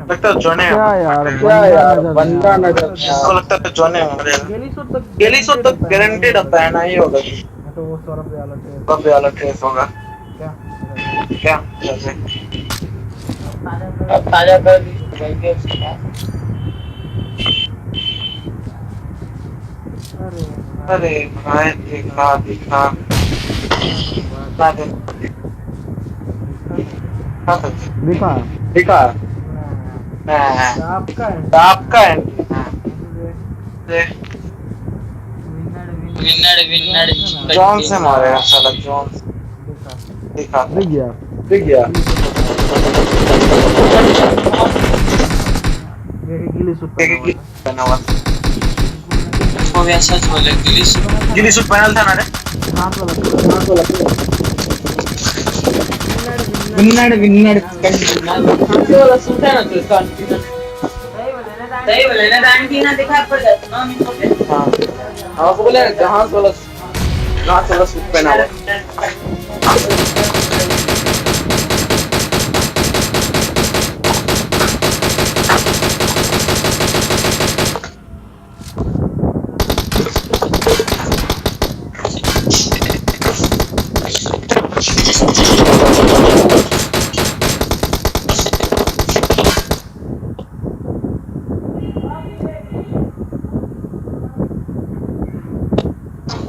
लगता है जोने क्या यार, क्या यार बंदा बंदा नजर नजर नहीं इसको आ लगता है जोने मारेगा गेली सो तो गारंटेड होता है ना ही होगा कि कब वाला ट्रेस होगा क्या जैसे अब ताजा कर दी जाएगी उसके बाद अरे भाई दिखा दिखा ना दिखा। दिखा आपका है विनर जॉन से मारेगा साला जॉन दिखा दिख गया। दिख गया पहना हुआ वो भी ऐसा बोले गिली सूट पहना था ना रे विनर ये वाला सूट है ना तो इसका सही बोले ना डांटी ना दिखा पर हां हां बोले जहां वाला सूट पहना हुआ